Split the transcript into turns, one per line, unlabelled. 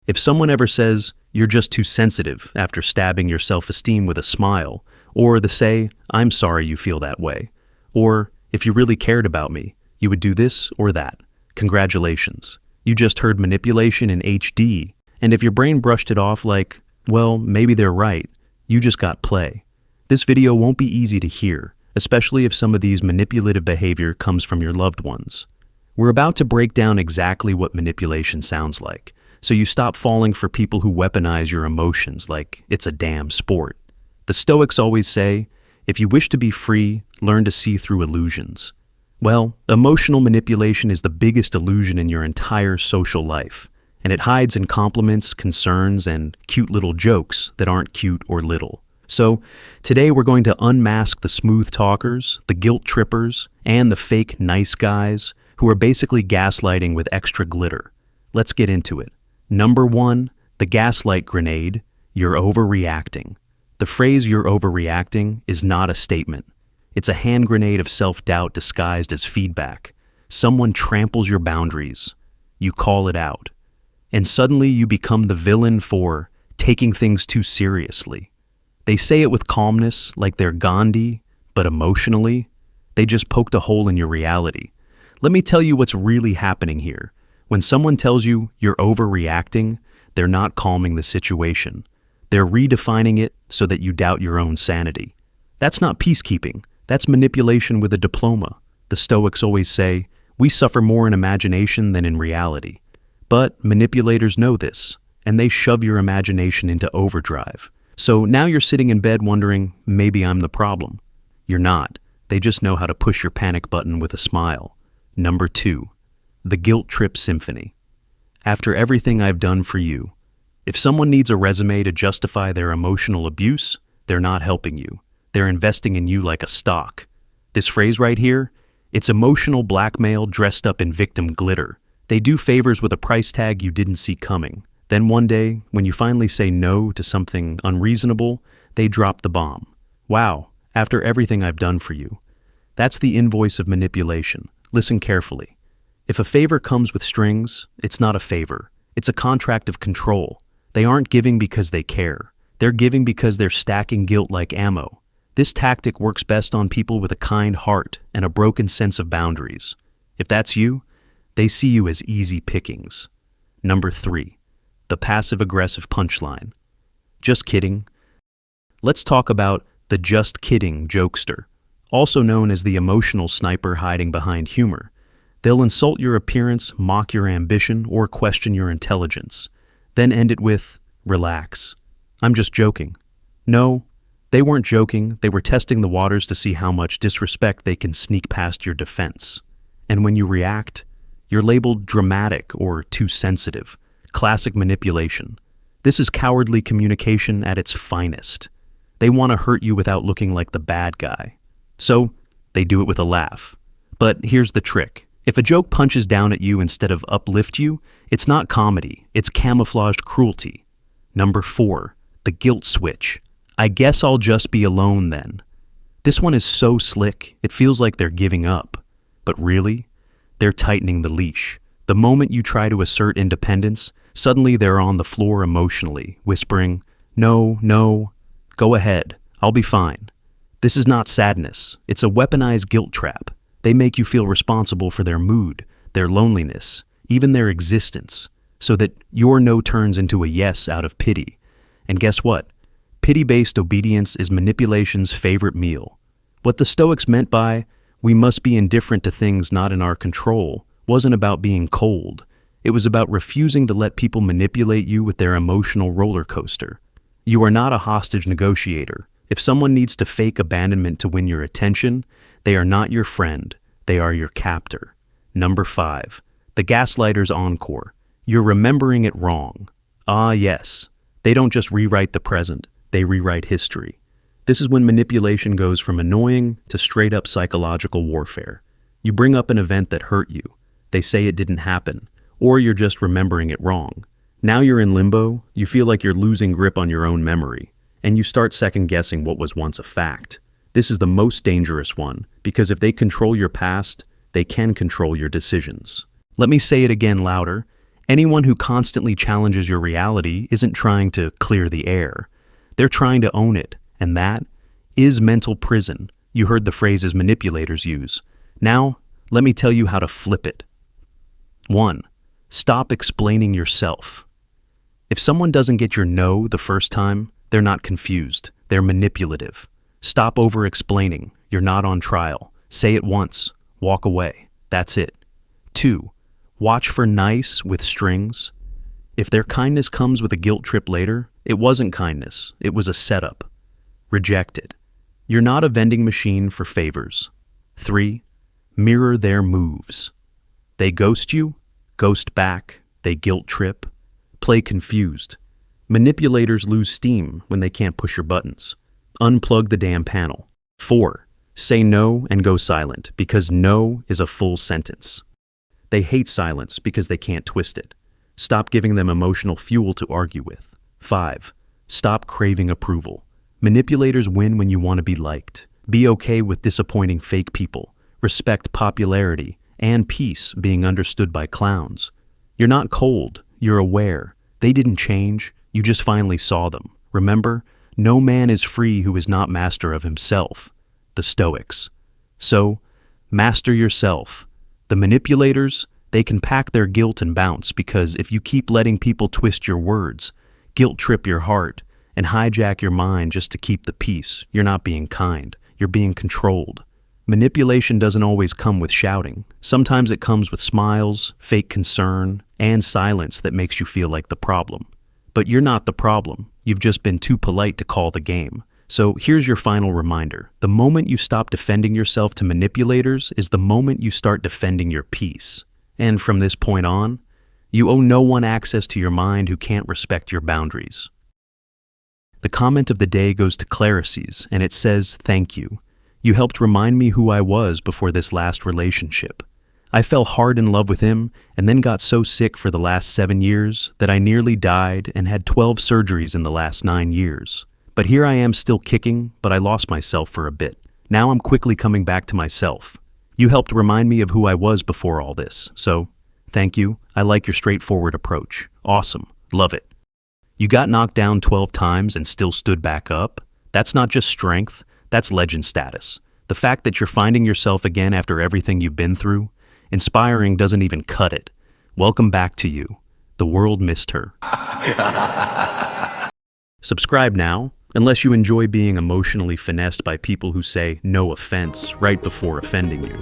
If someone ever says, "You're just too sensitive," after stabbing your self-esteem with a smile, or they say, "I'm sorry you feel that way," or "If you really cared about me, you would do this or that," congratulations. You just heard manipulation in HD, and if your brain brushed it off like, "Well, maybe they're right," you just got play. This video won't be easy to hear, especially if some of these manipulative behavior comes from your loved ones. We're about to break down exactly what manipulation sounds like, so you stop falling for people who weaponize your emotions like it's a damn sport. The Stoics always say, if you wish to be free, learn to see through illusions. Well, emotional manipulation is the biggest illusion in your entire social life, and it hides in compliments, concerns, and cute little jokes that aren't cute or little. So, today we're going to unmask the smooth talkers, the guilt trippers, and the fake nice guys who are basically gaslighting with extra glitter. Let's get into it. Number 1, the gaslight grenade, you're overreacting. The phrase "you're overreacting" is not a statement. It's a hand grenade of self-doubt disguised as feedback. Someone tramples your boundaries. You call it out. And suddenly you become the villain for taking things too seriously. They say it with calmness, like they're Gandhi, but emotionally, they just poked a hole in your reality. Let me tell you what's really happening here. When someone tells you you're overreacting, they're not calming the situation. They're redefining it so that you doubt your own sanity. That's not peacekeeping. That's manipulation with a diploma. The Stoics always say, we suffer more in imagination than in reality. But manipulators know this, and they shove your imagination into overdrive. So now you're sitting in bed wondering, maybe I'm the problem. You're not. They just know how to push your panic button with a smile. Number 2, the guilt trip symphony. After everything I've done for you, if someone needs a resume to justify their emotional abuse, they're not helping you. They're investing in you like a stock. This phrase right here, it's emotional blackmail dressed up in victim glitter. They do favors with a price tag you didn't see coming. Then one day, when you finally say no to something unreasonable, they drop the bomb. Wow, after everything I've done for you. That's the invoice of manipulation. Listen carefully. If a favor comes with strings, it's not a favor. It's a contract of control. They aren't giving because they care. They're giving because they're stacking guilt like ammo. This tactic works best on people with a kind heart and a broken sense of boundaries. If that's you, they see you as easy pickings. Number 3, the passive-aggressive punchline. Just kidding. Let's talk about the just kidding jokester, also known as the emotional sniper hiding behind humor. They'll insult your appearance, mock your ambition, or question your intelligence. Then end it with, relax. I'm just joking. No, they weren't joking. They were testing the waters to see how much disrespect they can sneak past your defense. And when you react, you're labeled dramatic or too sensitive. Classic manipulation. This is cowardly communication at its finest. They want to hurt you without looking like the bad guy. So, they do it with a laugh. But here's the trick. If a joke punches down at you instead of uplift you, it's not comedy, it's camouflaged cruelty. Number 4, the guilt switch. I guess I'll just be alone then. This one is so slick, it feels like they're giving up. But really, they're tightening the leash. The moment you try to assert independence, suddenly they're on the floor emotionally, whispering, "No, no, go ahead, I'll be fine." This is not sadness, it's a weaponized guilt trap. They make you feel responsible for their mood, their loneliness, even their existence, so that your no turns into a yes out of pity. And guess what? Pity-based obedience is manipulation's favorite meal. What the Stoics meant by, we must be indifferent to things not in our control, wasn't about being cold. It was about refusing to let people manipulate you with their emotional roller coaster. You are not a hostage negotiator. If someone needs to fake abandonment to win your attention, they are not your friend, they are your captor. Number 5, the gaslighter's encore. You're remembering it wrong. Ah, yes. They don't just rewrite the present, they rewrite history. This is when manipulation goes from annoying to straight-up psychological warfare. You bring up an event that hurt you. They say it didn't happen, or you're just remembering it wrong. Now you're in limbo, you feel like you're losing grip on your own memory, and you start second-guessing what was once a fact. This is the most dangerous one, because if they control your past, they can control your decisions. Let me say it again louder. Anyone who constantly challenges your reality isn't trying to clear the air. They're trying to own it, and that is mental prison. You heard the phrases manipulators use. Now, let me tell you how to flip it. 1. Stop explaining yourself. If someone doesn't get your no the first time, they're not confused. They're manipulative. Stop over-explaining. You're not on trial. Say it once. Walk away. That's it. 2. Watch for nice with strings. If their kindness comes with a guilt trip later, it wasn't kindness. It was a setup. Reject it. You're not a vending machine for favors. 3. Mirror their moves. They ghost you, ghost back, they guilt trip. Play confused. Manipulators lose steam when they can't push your buttons. Unplug the damn panel. 4. Say no and go silent, because no is a full sentence. They hate silence because they can't twist it. Stop giving them emotional fuel to argue with. 5. Stop craving approval. Manipulators win when you want to be liked. Be okay with disappointing fake people. Respect popularity and peace being understood by clowns. You're not cold, you're aware. They didn't change, you just finally saw them. Remember, no man is free who is not master of himself. The Stoics. So, master yourself. The manipulators, they can pack their guilt and bounce, because if you keep letting people twist your words, guilt trip your heart, and hijack your mind just to keep the peace, you're not being kind. You're being controlled. Manipulation doesn't always come with shouting. Sometimes it comes with smiles, fake concern, and silence that makes you feel like the problem. But you're not the problem. You've just been too polite to call the game. So here's your final reminder. The moment you stop defending yourself to manipulators is the moment you start defending your peace. And from this point on, you owe no one access to your mind who can't respect your boundaries. The comment of the day goes to Clarices, and it says, "Thank you. You helped remind me who I was before this last relationship. I fell hard in love with him and then got so sick for the last 7 years that I nearly died and had 12 surgeries in the last 9 years. But here I am still kicking, but I lost myself for a bit. Now I'm quickly coming back to myself. You helped remind me of who I was before all this, so thank you. I like your straightforward approach. Awesome. Love it. You got knocked down 12 times and still stood back up? That's not just strength, that's legend status. The fact that you're finding yourself again after everything you've been through, inspiring doesn't even cut it. Welcome back to you. The world missed her." Subscribe now, unless you enjoy being emotionally finessed by people who say "no offense" right before offending you.